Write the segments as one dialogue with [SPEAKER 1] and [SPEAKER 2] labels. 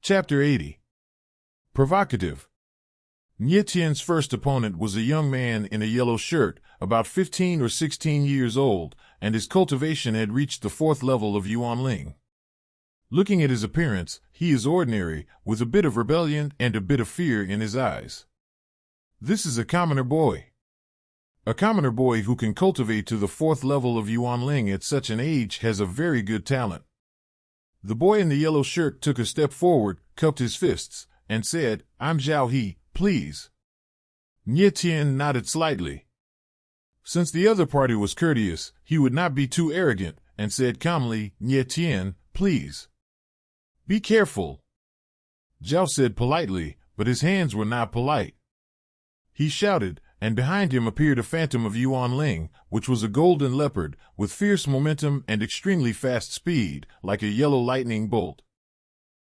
[SPEAKER 1] Chapter 80. Provocative. Nie Tian's first opponent was a young man in a yellow shirt, about 15 or 16 years old, and his cultivation had reached the 4th level of Yuanling. Looking at his appearance, he is ordinary, with a bit of rebellion and a bit of fear in his eyes. This is a commoner boy. A commoner boy who can cultivate to the 4th level of Yuanling at such an age has a very good talent. The boy in the yellow shirt took a step forward, cupped his fists, and said, "I'm Zhao He, please." Nie Tian nodded slightly. Since the other party was courteous, he would not be too arrogant, and said calmly, "Nie Tian, please. Be careful." Zhao said politely, but his hands were not polite. He shouted, and behind him appeared a phantom of Yuanling, which was a golden leopard, with fierce momentum and extremely fast speed, like a yellow lightning bolt.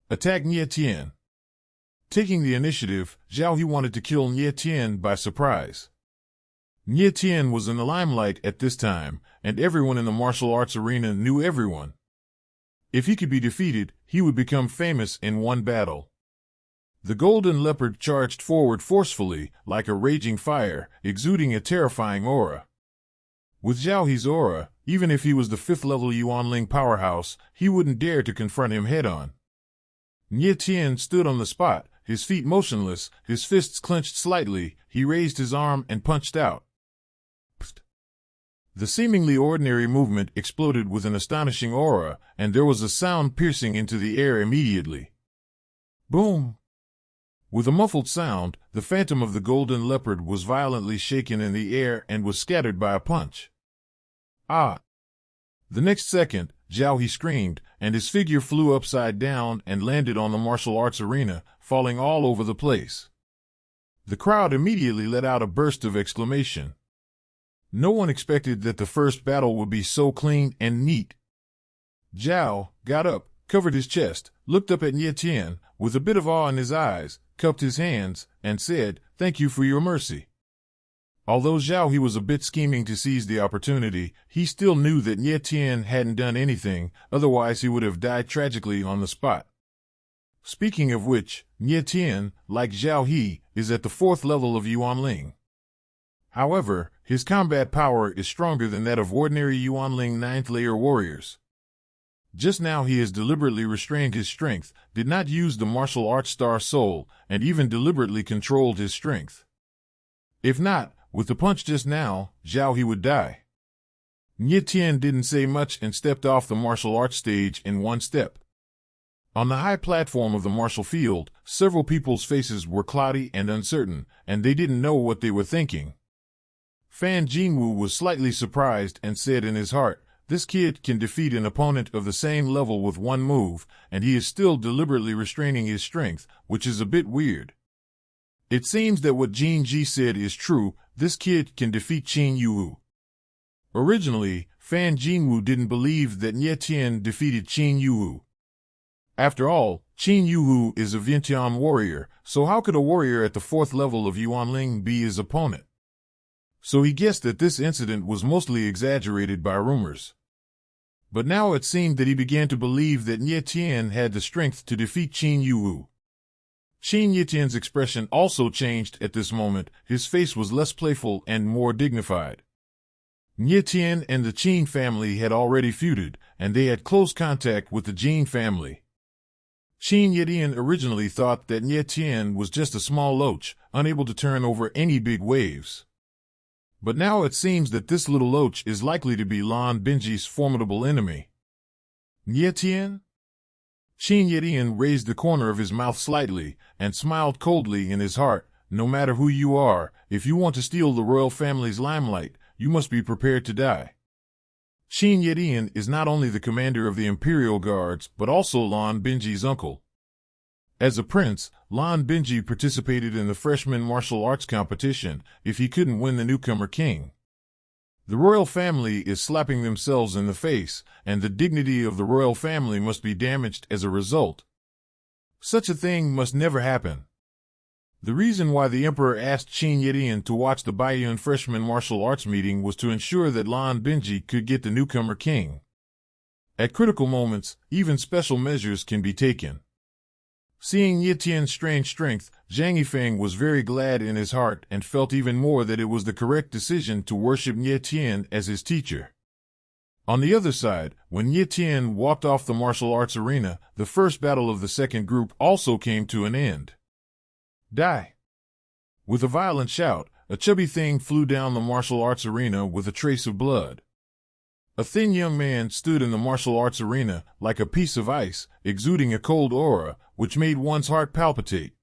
[SPEAKER 1] Attack Nie Tian. Taking the initiative, Zhao He wanted to kill Nie Tian by surprise. Nie Tian was in the limelight at this time, and everyone in the martial arts arena knew everyone. If he could be defeated, he would become famous in one battle. The golden leopard charged forward forcefully, like a raging fire, exuding a terrifying aura. With Zhao He's aura, even if he was the 5th level Yuanling powerhouse, he wouldn't dare to confront him head-on. Nie Tian stood on the spot, his feet motionless, his fists clenched slightly. He raised his arm and punched out. Psst. The seemingly ordinary movement exploded with an astonishing aura, and there was a sound piercing into the air immediately. Boom! With a muffled sound, the phantom of the golden leopard was violently shaken in the air and was scattered by a punch. Ah! The next second, Zhao He screamed, and his figure flew upside down and landed on the martial arts arena, falling all over the place. The crowd immediately let out a burst of exclamation. No one expected that the first battle would be so clean and neat. Zhao got up, covered his chest, looked up at Nie Tian, with a bit of awe in his eyes, cupped his hands, and said, "Thank you for your mercy." Although Zhao He was a bit scheming to seize the opportunity, he still knew that Nie Tian hadn't done anything, otherwise he would have died tragically on the spot. Speaking of which, Nie Tian, like Zhao He, is at the 4th level of Yuanling. However, his combat power is stronger than that of ordinary Yuanling 9th layer warriors. Just now he has deliberately restrained his strength, did not use the martial arts star soul, and even deliberately controlled his strength. If not, with the punch just now, Zhao He would die. Nie Tian didn't say much and stepped off the martial arts stage in one step. On the high platform of the martial field, several people's faces were cloudy and uncertain, and they didn't know what they were thinking. Fan Jinwu was slightly surprised and said in his heart, "This kid can defeat an opponent of the same level with one move, and he is still deliberately restraining his strength, which is a bit weird." It seems that what Jin Ji said is true, this kid can defeat Qin Yuwu. Originally, Fan Jinwu didn't believe that Nie Tian defeated Qin Yuwu. After all, Qin Yuwu is a Vientiane warrior, so how could a warrior at the 4th level of Yuanling be his opponent? So he guessed that this incident was mostly exaggerated by rumors. But now it seemed that he began to believe that Nie Tian had the strength to defeat Qin Yuwu. Qin Yitian's expression also changed at this moment. His face was less playful and more dignified. Nie Tian and the Qin family had already feuded, and they had close contact with the Jin family. Qin Yitian originally thought that Nie Tian was just a small loach, unable to turn over any big waves. But now it seems that this little loach is likely to be Lan Binji's formidable enemy. Nie Tian? Qin Yitian raised the corner of his mouth slightly, and smiled coldly in his heart. No matter who you are, if you want to steal the royal family's limelight, you must be prepared to die. Qin Yitian is not only the commander of the Imperial Guards, but also Lan Binji's uncle. As a prince, Lan Binji participated in the freshman martial arts competition if he couldn't win the newcomer king. The royal family is slapping themselves in the face, and the dignity of the royal family must be damaged as a result. Such a thing must never happen. The reason why the emperor asked Qin Yitian to watch the Baiyun freshman martial arts meeting was to ensure that Lan Binji could get the newcomer king. At critical moments, even special measures can be taken. Seeing Ye Tian's strange strength, Zhang Yifeng was very glad in his heart and felt even more that it was the correct decision to worship Ye Tian as his teacher. On the other side, when Ye Tian walked off the martial arts arena, the first battle of the second group also came to an end. Die! With a violent shout, a chubby thing flew down the martial arts arena with a trace of blood. A thin young man stood in the martial arts arena like a piece of ice, exuding a cold aura, which made one's heart palpitate.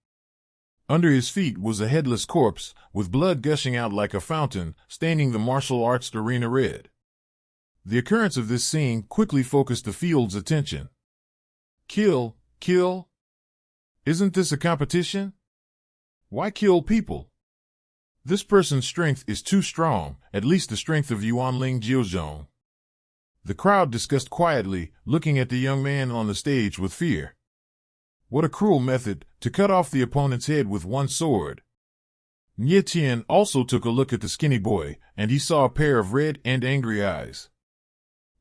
[SPEAKER 1] Under his feet was a headless corpse, with blood gushing out like a fountain, staining the martial arts arena red. The occurrence of this scene quickly focused the field's attention. Kill, kill? Isn't this a competition? Why kill people? This person's strength is too strong, at least the strength of Yuanling Jiuzhong. The crowd discussed quietly, looking at the young man on the stage with fear. What a cruel method, to cut off the opponent's head with one sword. Ye Tian also took a look at the skinny boy, and he saw a pair of red and angry eyes.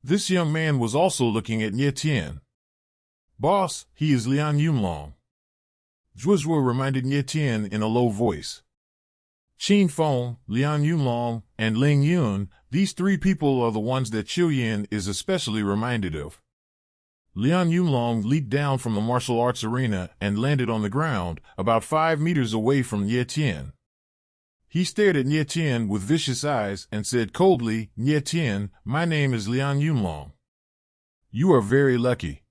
[SPEAKER 1] This young man was also looking at Ye Tian. Boss, he is Lian Yunlong. Zhuozhuo reminded Ye Tian in a low voice. Qin Feng, Lian Yunlong, and Ling Yun, these three people are the ones that Qiu Yin is especially reminded of. Lian Yunlong leaped down from the martial arts arena and landed on the ground, about 5 meters away from Ye Tian. He stared at Ye Tian with vicious eyes and said coldly, Ye Tian, my name is Lian Yunlong. You are very lucky.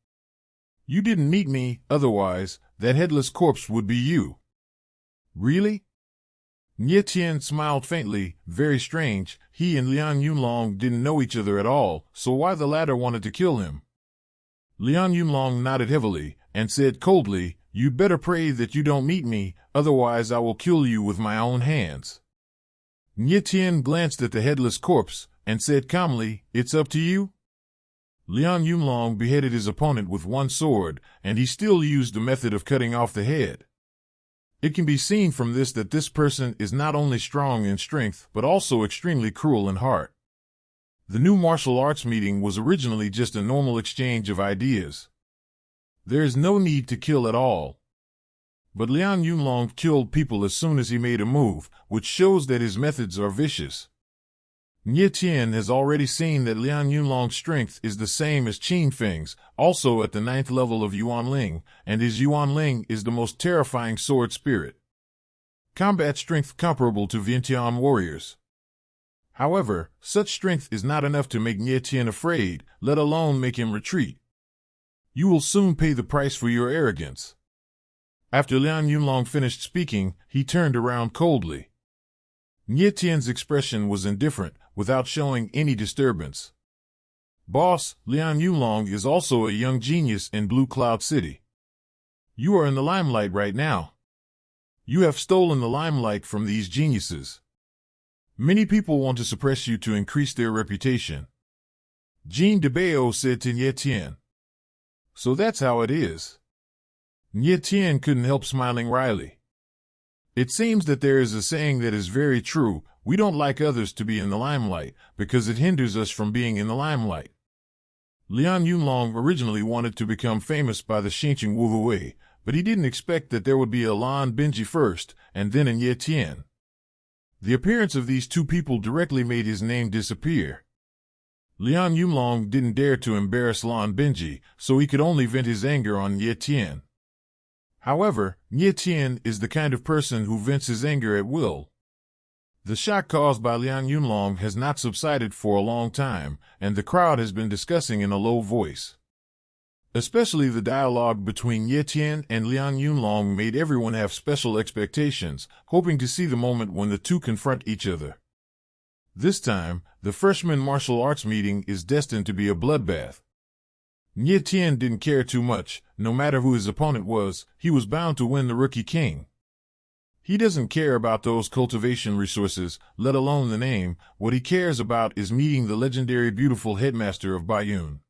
[SPEAKER 1] You didn't meet me, otherwise, that headless corpse would be you. Really? Ye Tian smiled faintly, very strange, he and Lian Yunlong didn't know each other at all, so why the latter wanted to kill him? Lian Yunlong nodded heavily, and said coldly, you'd better pray that you don't meet me, otherwise I will kill you with my own hands. Ye Tian glanced at the headless corpse, and said calmly, it's up to you? Lian Yunlong beheaded his opponent with one sword, and he still used the method of cutting off the head. It can be seen from this that this person is not only strong in strength, but also extremely cruel in heart. The new martial arts meeting was originally just a normal exchange of ideas. There is no need to kill at all. But Lian Yunlong killed people as soon as he made a move, which shows that his methods are vicious. Ye Tian has already seen that Lian Yunlong's strength is the same as Qin Feng's, also at the 9th level of Yuanling, and his Yuanling is the most terrifying sword spirit. Combat strength comparable to Vientiane warriors. However, such strength is not enough to make Ye Tian afraid, let alone make him retreat. You will soon pay the price for your arrogance. After Lian Yunlong finished speaking, he turned around coldly. Ye Tian's expression was indifferent, without showing any disturbance. Boss, Lian Yunlong is also a young genius in Blue Cloud City. You are in the limelight right now. You have stolen the limelight from these geniuses. Many people want to suppress you to increase their reputation. Jean de Bao said to Ye Tian. So that's how it is. Ye Tian couldn't help smiling wryly. It seems that there is a saying that is very true, we don't like others to be in the limelight, because it hinders us from being in the limelight. Lian Yunlong originally wanted to become famous by the Xinqing Wu Wei, but he didn't expect that there would be a Lan Binji first, and then an Ye Tian. The appearance of these two people directly made his name disappear. Lian Yunlong didn't dare to embarrass Lan Binji, so he could only vent his anger on Ye Tian. However, Ye Tian is the kind of person who vents his anger at will. The shock caused by Lian Yunlong has not subsided for a long time, and the crowd has been discussing in a low voice. Especially the dialogue between Ye Tian and Lian Yunlong made everyone have special expectations, hoping to see the moment when the two confront each other. This time, the freshman martial arts meeting is destined to be a bloodbath. Ye Tian didn't care too much, no matter who his opponent was, he was bound to win the Rookie King. He doesn't care about those cultivation resources, let alone the name. What he cares about is meeting the legendary beautiful headmaster of Baiyun.